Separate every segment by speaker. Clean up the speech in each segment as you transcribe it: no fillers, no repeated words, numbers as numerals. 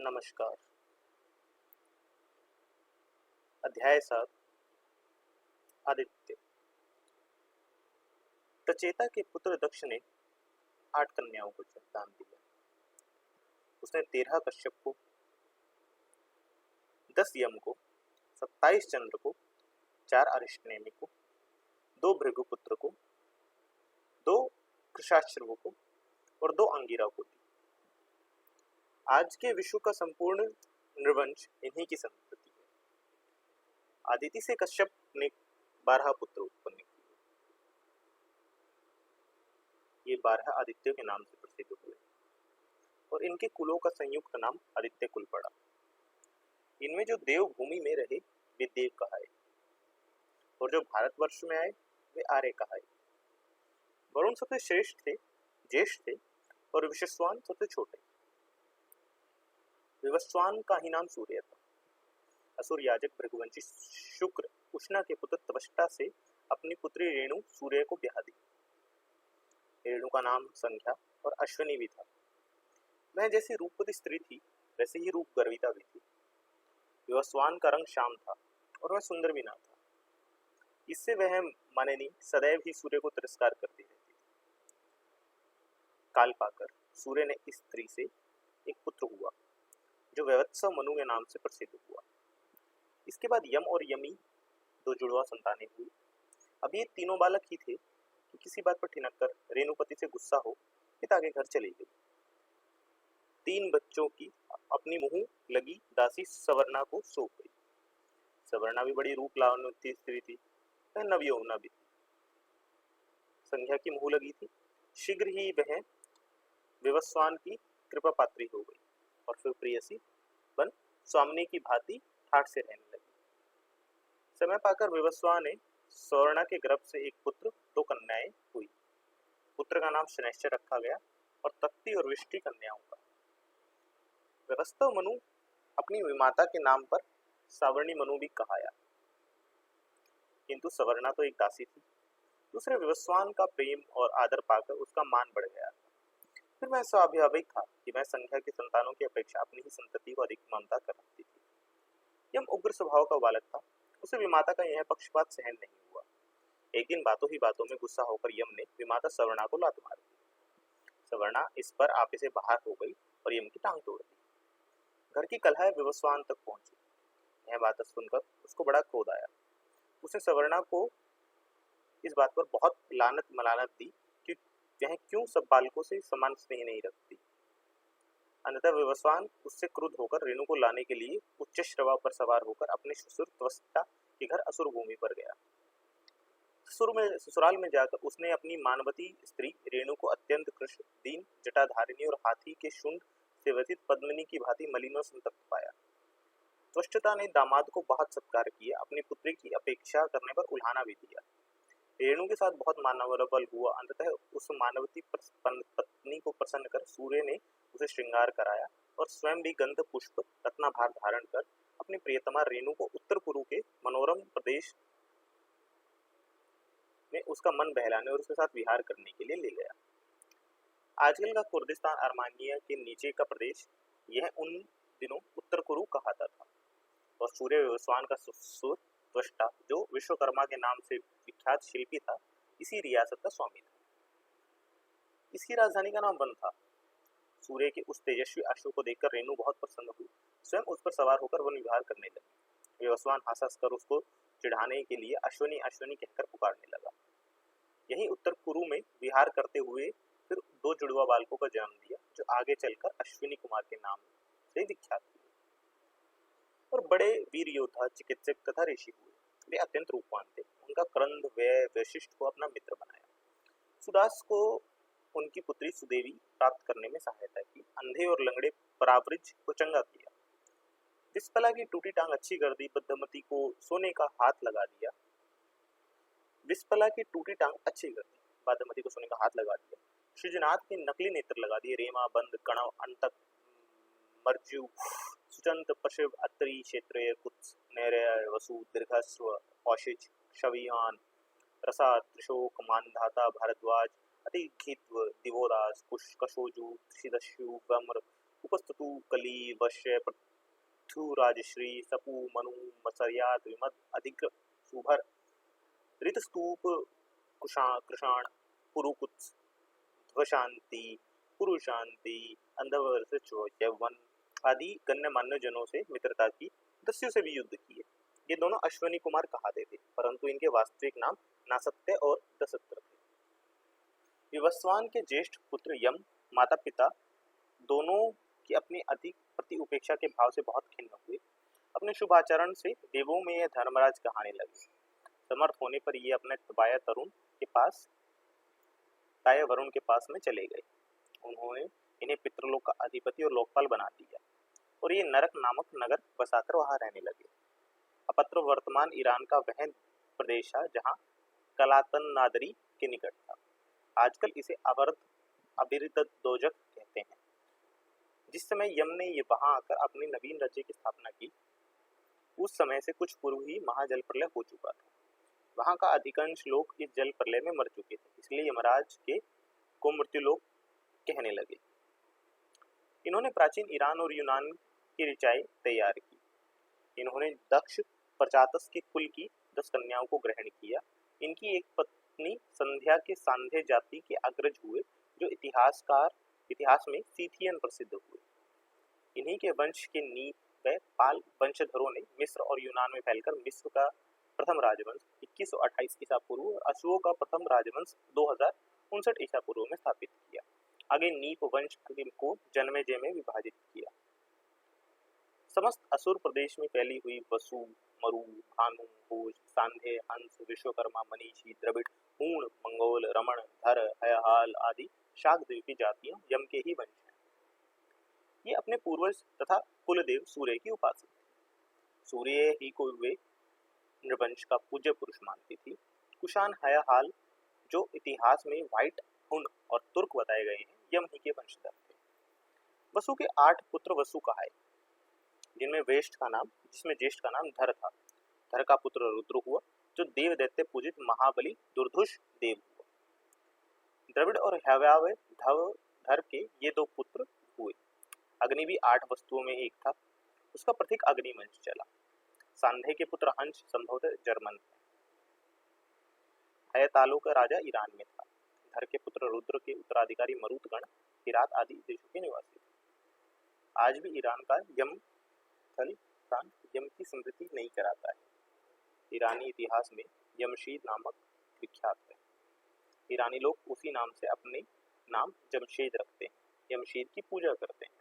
Speaker 1: नमस्कार। अध्याय 7। आदित्य। प्रचेता के पुत्र दक्ष ने 8 कन्याओं को दान दिया। उसने 13 कश्यप को, 10 यम को, 27 चंद्र को, 4 अरिष्टनेमि को, 2 भृगुपुत्र को, 2 कृशाश्रव को और 2 अंगिरा को दी। आज के विश्व का संपूर्ण नृवंश इन्हीं की संतति है। आदिति से कश्यप ने 12 पुत्र उत्पन्न किए। ये 12 आदित्यों के नाम से प्रसिद्ध हुए और इनके कुलों का संयुक्त नाम आदित्य कुल पड़ा। इनमें जो देव भूमि में रहे वे देव कहाए और जो भारतवर्ष में आए वे आर्य कहाए। वरुण सबसे श्रेष्ठ थे, ज्येष्ठ थे और विश्वस्वान सबसे छोटे। विवस्वान का ही नाम सूर्य था। असुर याजक भृगुवंशी शुक्र उष्णा के पुत्र त्वष्टा से अपनी पुत्री रेणु सूर्य को ब्याह दी। रेणु का नाम संख्या और अश्विनी भी था। वह जैसी रूपवती स्त्री थी वैसे ही रूप गर्विता भी थी। विवस्वान का रंग श्याम था और वह सुंदर भी ना था। इससे वह मानिनी सदैव ही सूर्य को तिरस्कार करती रहती थी। काल पाकर सूर्य ने इस स्त्री से एक पुत्र हुआ जो वैवत्स मनु के नाम से प्रसिद्ध हुआ। इसके बाद यम और यमी 2 जुड़वा संतानें हुई। अब ये तीनों बालक ही थे कि किसी बात पर ठिनक कर रेणुपति से गुस्सा हो पिता के घर चली गई। 3 बच्चों की अपनी मुंह लगी दासी सवर्णा को सौंप गई। सवर्णा भी बड़ी रूप लावण्यवती स्त्री थी, वह नवयौवना भी थी। संध्या की मुंह लगी थी। शीघ्र ही वह विवस्वान की कृपा पात्री हो गई और फिर प्रेयसी बन स्वामिनी की भांति ठाठ से रहने लगी। समय पाकर विवस्वान ने सवर्णा के गर्भ से एक पुत्र 2 कन्याएं हुई। पुत्र का नाम शनैश्चर रखा गया और तत्ती और विष्टि कन्याओं का। व्यवस्थव मनु अपनी विमाता के नाम पर सावर्णी मनु भी कहाया, किंतु सवर्णा तो एक दासी थी। दूसरे विवस्वान का प्रेम और आदर पाकर उसका मान बढ़ गया। फिर वह स्वाभाविक था कि वह संख्या की संतानों की अपेक्षा अपनी ही संतति को अधिक ममता कर रखती थी। यम उग्र स्वभाव का बालक था। उसे विमाता का यह पक्षपात सहन नहीं हुआ। एक दिन बातों ही बातों में गुस्सा होकर यम ने विमाता सवर्णा को लात मार दी। सवर्णा इस पर आपे से बाहर हो गई और यम की टांग तोड़ दी। घर की कलह विवस्वान तक पहुंची। यह बात सुनकर उसको बड़ा क्रोध आया। उसने सवर्णा को इस बात पर बहुत लानत मलानत दी कि वह क्यों सब बालकों से समान स्नेह नहीं रखती। अंततः विवस्वान उससे क्रुद्ध होकर रेणु को लाने के लिए उच्च श्रवा पर सवार होकर अपने ससुर त्वष्टा के घर असुर भूमि पर गया। ससुराल में जाकर उसने अपनी मानवती स्त्री रेणु को अत्यंत कृष्ण, दीन, जटाधारिणी और हाथी के शुंड से व्यथित पद्मिनी की भांति मलिन और संतप्त पाया। त्वष्टता ने दामाद को बहुत सत्कार किया, अपनी पुत्री की अपेक्षा करने पर उल्हाना भी दिया। रेणु के साथ बहुत मानवबल हुआ। अंततः उस मानवती पत्नी को प्रसन्न कर सूर्य ने उसे श्रृंगार कराया और स्वयं भी गंध पुष्प रत्नाभार धारण कर अपनी प्रियतमा रेणु को उत्तर कुरु के मनोरम प्रदेश में उसका मन बहलाने और उसके साथ विहार करने के लिए ले गया। आजकल का कुर्दिस्तान आर्मानिया के नीचे का प्रदेश यह उन दिनों उत्तर कुरु कहाता था और सूर्य विवस्वान का ससुर त्वष्टा जो विश्वकर्मा के नाम से विख्यात शिल्पी था, इसी रियासत का स्वामी था। इसकी राजधानी का नाम वन था। सूर्य के उस तेजस्वी अश्व को देखकर रेणु बहुत प्रसन्न हुई। स्वयं उस पर सवार होकर वन विहार करने लगी। विवस्वान हंस कर उसको चिढ़ाने के लिए अश्वनी अश्वनी कहकर पुकारने लगा। यही उत्तर कुरु में विहार करते हुए फिर 2 जुड़वा बालकों का जन्म दिया जो आगे चलकर अश्विनी कुमार के नाम से विख्यात हुए और बड़े वीर योद्धा, चिकित्सक तथा ऋषि हुए। वे अत्यंत रूपवान थे। उनका क्रंद व्यय वशिष्ठ को अपना मित्र बनाया। सुदास को उनकी पुत्री सुदेवी प्राप्त करने में सहायता की। अंधे और लंगड़े परावृज को चंगा किया। विस्पला की टूटी टांग अच्छी कर दी। बद्धमती को सोने का हाथ लगा दिया। विस्पला की टूटी टांग अच्छी कर दी, बादमती को सोने का हाथ लगा दिया। सृजनाथ के नकली नेत्र लगा दिए। रेमा, बंद, कणव, अंतक, मर्जु, सुचंत, पशिव, अत्रि, क्षेत्रेय, कुत्स, नैरय, वसु, दीर्घस्व, औशिज, शवियान, रसा, त्रिशोक, मानधाता, भारद्वाज, अतिघित्व, दिवोदास, कुश, कशोजु, ऋषिदस्यु, वम्र, उपस्तुतु कली वश्य पृथु राजश्री सपु मनु मत्सर्यात विमद अधिग्र सुभर ऋतस्तूप कृषाण पुरुकुत्स ध्वशांति पुरुषांति अंधवर्ष यौवन आदि गण्यमान्य जनों से मित्रता की, दस्यु से भी युद्ध किए। ये दोनों अश्विनी कुमार कहाते थे, परंतु इनके वास्तविक नाम नासत्य और दशत्र थे। विवस्वान के ज्येष्ठ पुत्र यम माता पिता दोनों की अपनी अधिक प्रति उपेक्षा के भाव से बहुत खिन्न हुए। अपने शुभ आचरण से देवों में यह धर्मराज कहाने लगे। समर्थ होने पर ये अपने तबाया वरुण के पास में चले गए। उन्होंने इन्हें पितृलोक का अधिपति और लोकपाल बना दिया और ये नरक नामक नगर बसाकर वहां रहने लगे। अपत्र वर्तमान ईरान का वह प्रदेश था जहां कलातन नादरी के निकट था। आजकल इसे अबिरदोजक कहते हैं। जिस समय यम ने ये वहां आकर अपनी नवीन राज्य की स्थापना की, उस समय से कुछ पूर्व ही महाजल प्रलय हो चुका था। वहां का अधिकांश लोग इस जल प्रलय में मर चुके थे, इसलिए यमराज को मृत्युलोक कहने लगे। इन्होंने प्राचीन ईरान और यूनान की ऋचाएं तैयार की। इन्होंने दक्ष प्रजातस के कुल की 10 कन्याओं को ग्रहण किया। इनकी एक पत्नी संध्या के सांध्य जाति के अग्रज हुए, जो इतिहास में सीथियन प्रसिद्ध हुए। इन्हीं के वंश के नीप व पाल वंशधरों ने मिस्र और यूनान में फैलकर मिस्र का प्रथम राजवंश 2128 ईसा पूर्व और अशुओं का प्रथम राजवंश 2059 ईसा पूर्व में स्थापित किया। आगे नीप वंश को जन्मेजय में विभाजित किया। समस्त असुर प्रदेश में फैली हुई वसु, मरु, भानु, भोज, सांध्य, हंस, विश्वकर्मा, मनीषी, द्रविड़, हूण, मंगोल, रमण, धर, हयहाल आदि शाकद्वीपी जातियां यम के ही वंश हैं। ये अपने पूर्वज तथा कुलदेव सूर्य की उपासक थे। सूर्य ही को वे नृवंश का पूज्य पुरुष मानती थी। कुषाण, हयहाल जो इतिहास में व्हाइट हुन और तुर्क बताए गए हैं, यम ही के वंशधर थे। वसु के 8 पुत्र वसु कहाए, जिसमें ज्येष्ठ का नाम धर था। धर का पुत्र रुद्र हुआ, जो देव दैत्य पूजित महाबली दुर्धुष देव हुआ। द्रविड़ और हव्याव धर के ये 2 पुत्र हुए। अग्नि भी 8 वस्तुओं में एक था, उसका प्रतीक अग्निवंश चला। सांध्य के पुत्र हंस संभवतः जर्मन थे। हयतालों का राजा ईरान में था। धर के पुत्र रुद्र के उत्तराधिकारी मरुतगण हिरात आदि देशों के निवासी थे। आज भी ईरान का यम की स्मृति नहीं कराता है। ईरानी इतिहास में यमशीद नामक विख्यात है। ईरानी लोग उसी नाम से अपने नाम जमशेद रखते हैं, यमशीद की पूजा करते हैं।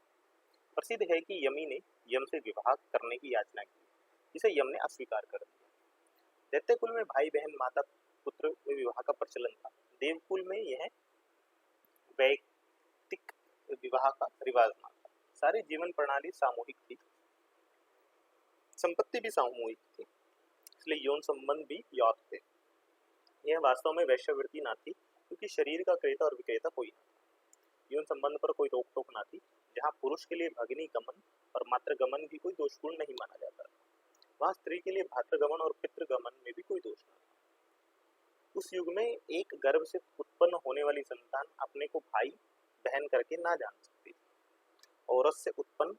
Speaker 1: प्रसिद्ध है कि यमी ने यम से विवाह करने की याचना की, जिसे यम ने अस्वीकार कर दिया। दैत्य कुल में भाई बहन माता पुत्र में विवाह का प्रचलन था। देवकुल में यह वैयक्तिक विवाह का रिवाज न था। सारी जीवन प्रणाली सामूहिक थी, संपत्ति भी सामूहिक थी, इसलिए यौन संबंध भी यौथ थे। यह वास्तव में वैश्यवृत्ति न थी, क्योंकि शरीर का क्रेता और विक्रेता कोई न था। यौन संबंध पर कोई रोक टोक न थी। जहाँ पुरुष के लिए भगिनी गमन और मातृगमन भी कोई दोषपूर्ण नहीं माना जाता था, वहाँ स्त्री के लिए भातृगमन और पितृगमन में भी कोई दोष न था। उस युग में एक गर्भ से उत्पन्न होने वाली संतान अपने को भाई बहन करके ना जान सकती थी। औरत से उत्पन्न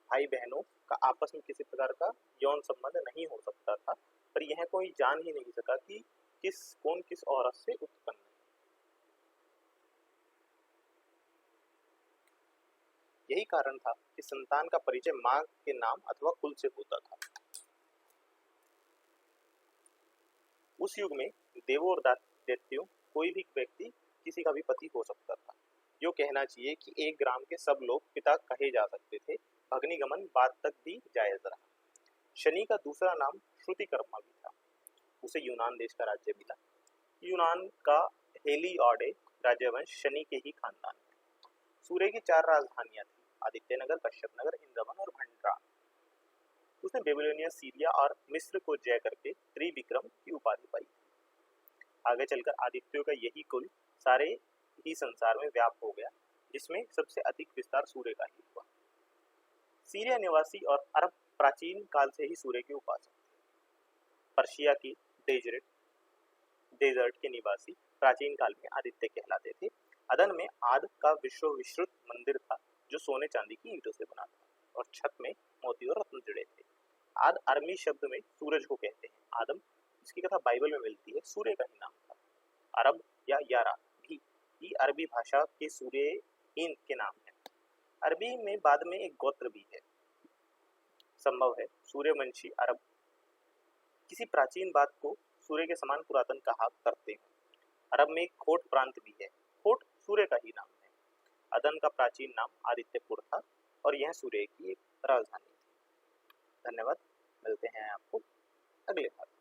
Speaker 1: भाई बहनों का आपस में किसी प्रकार का यौन संबंध नहीं हो सकता था, पर यह कोई जान ही नहीं सका कि कौन किस औरत से उत्पन्न है। यही कारण था कि संतान का परिचय मां के नाम अथवा कुल से होता था। उस युग में देवों और दैत्यों कोई भी व्यक्ति किसी का भी पति हो सकता था। यो कहना चाहिए कि 1 ग्राम के सब लोग पिता कहे जा सकते थे। भग्निगमन बाद तक भी जायज रहा। शनि का दूसरा नाम श्रुतिकर्मा भी था। उसे यूनान देश का राज्य मिला। यूनान का हेलिओडे राज्यवंश शनि के ही खानदान है। सूर्य की 4 राजधानियां थी, आदित्यनगर, कश्यपनगर, इंद्रवन और भंडारा। उसने बेबीलोनिया, सीरिया और मिस्र को जय करके त्रिविक्रम की उपाधि पाई। आगे चलकर आदित्यों का यही कुल सारे ही संसार में व्याप्त हो गया, जिसमें सबसे अधिक विस्तार सूर्य का ही हुआ। सीरिया निवासी और अरब प्राचीन काल से ही सूर्य के उपासक थे। पर्शिया की डेजर्ट के निवासी प्राचीन काल में आदित्य कहलाते थे। अदन में आद का विश्व विश्रुत मंदिर था, जो सोने चांदी की ईंटों से बना था और छत में मोती और रत्न जड़े थे। आद अरमी शब्द में सूरज को कहते हैं। आदम, जिसकी कथा बाइबल में मिलती है, सूर्य का ही नाम था। अरब या यारा भी अरबी भाषा के सूर्य इन के नाम है। अरबी में बाद में एक गोत्र भी है। संभव है सूर्यवंशी अरब किसी प्राचीन बात को सूर्य के समान पुरातन कहा करते हैं। अरब में एक खोट प्रांत भी है। खोट सूर्य का ही नाम है। अदन का प्राचीन नाम आदित्यपुर था और यह सूर्य की एक राजधानी थी। धन्यवाद। मिलते हैं आपको अगले बार।